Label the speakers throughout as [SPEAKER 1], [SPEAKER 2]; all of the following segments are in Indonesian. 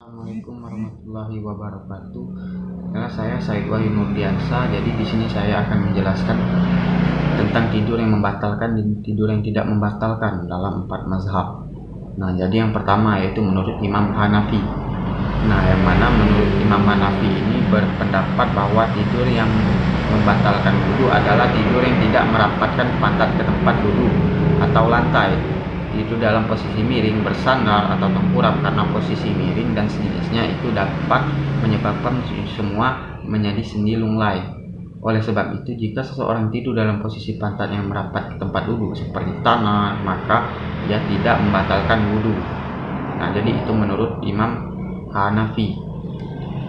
[SPEAKER 1] Assalamualaikum warahmatullahi wabarakatuh. Karena saya Said Wahyu Nurdiansa, jadi di sini saya akan menjelaskan tentang tidur yang membatalkan dan tidur yang tidak membatalkan dalam 4 mazhab. Nah, jadi yang pertama yaitu menurut Imam Hanafi. Nah, yang mana menurut Imam Hanafi ini berpendapat bahwa tidur yang membatalkan wudu adalah tidur yang tidak merapatkan pantat ke tempat duduk atau lantai, tidur dalam posisi miring, bersandar atau tengkurap karena posisi miring dan sejenisnya itu dapat menyebabkan semua menjadi sendi lunglai. Oleh sebab itu, jika seseorang tidur dalam posisi pantat yang merapat ke tempat duduk seperti tanah, maka ia tidak membatalkan wudu. Nah, jadi itu menurut Imam Hanafi.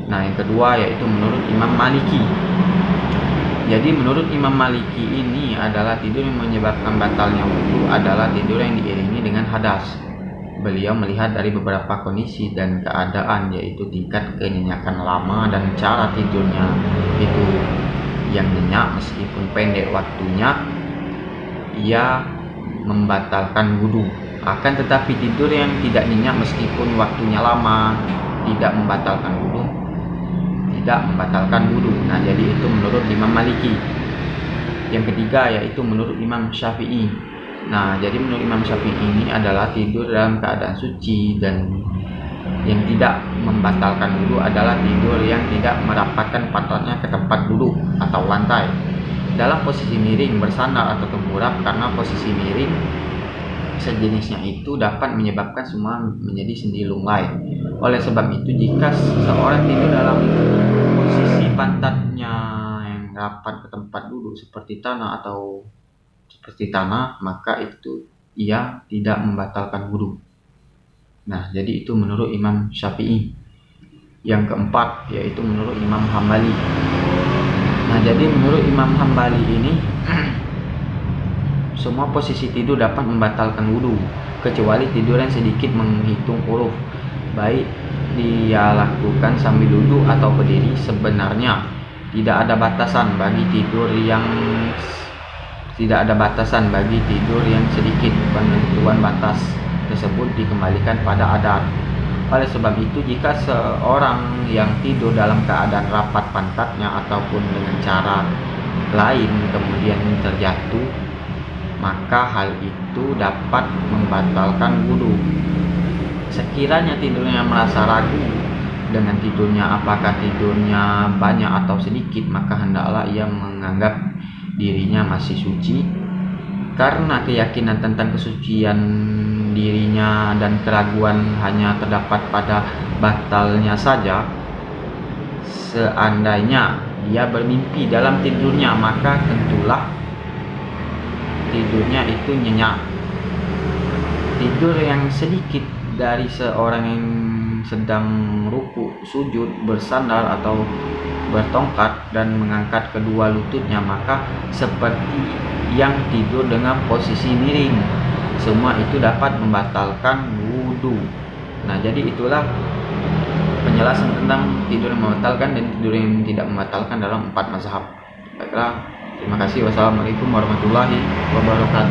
[SPEAKER 1] Nah, yang kedua yaitu menurut Imam Maliki. Jadi menurut Imam Maliki ini adalah tidur yang menyebabkan batalnya wudu adalah tidur yang diiringi dengan hadas. Beliau melihat dari beberapa kondisi dan keadaan, yaitu tingkat kenyenyakan lama dan cara tidurnya itu yang nyenyak meskipun pendek waktunya, ia membatalkan wudu. Akan tetapi tidur yang tidak nyenyak meskipun waktunya lama tidak membatalkan wudu. Nah, jadi itu menurut Imam Maliki. Yang ketiga yaitu menurut Imam Syafi'i. Nah, jadi menurut Imam Syafi'i ini adalah tidur dalam keadaan suci, dan yang tidak membatalkan wudu adalah tidur yang tidak merapatkan pantatnya ke tempat duduk atau lantai dalam posisi miring, bersandar atau tengkurap karena posisi miring sejenisnya itu dapat menyebabkan semua menjadi sendi lunglai. Oleh sebab itu, jika seseorang tidur dalam posisi pantatnya yang rapat ke tempat duduk seperti tanah, maka itu ia tidak membatalkan wudu. Nah, jadi itu menurut Imam Syafi'i. Yang keempat yaitu menurut Imam Hambali. Nah, jadi menurut Imam Hambali ini semua posisi tidur dapat membatalkan wudu kecuali tidur yang sedikit menghitung huruf, baik dia lakukan sambil duduk atau berdiri. Sebenarnya tidak ada batasan bagi tidur yang sedikit. Penentuan batas tersebut dikembalikan pada adat. Oleh sebab itu, jika seorang yang tidur dalam keadaan rapat pantatnya ataupun dengan cara lain kemudian terjatuh, maka hal itu dapat membatalkan wudu. Sekiranya tidurnya merasa ragu dengan tidurnya, apakah tidurnya banyak atau sedikit, maka hendaklah ia menganggap dirinya masih suci, karena keyakinan tentang kesucian dirinya dan keraguan hanya terdapat pada batalnya saja. Seandainya ia bermimpi dalam tidurnya, maka tentulah tidurnya itu nyenyak. Tidur yang sedikit dari seorang yang sedang ruku, sujud, bersandar atau bertongkat dan mengangkat kedua lututnya, maka seperti yang tidur dengan posisi miring, semua itu dapat membatalkan wudu. Nah, jadi itulah penjelasan tentang tidur yang membatalkan dan tidur yang tidak membatalkan dalam 4 mazhab. Baiklah, terima kasih. Wassalamualaikum warahmatullahi wabarakatuh.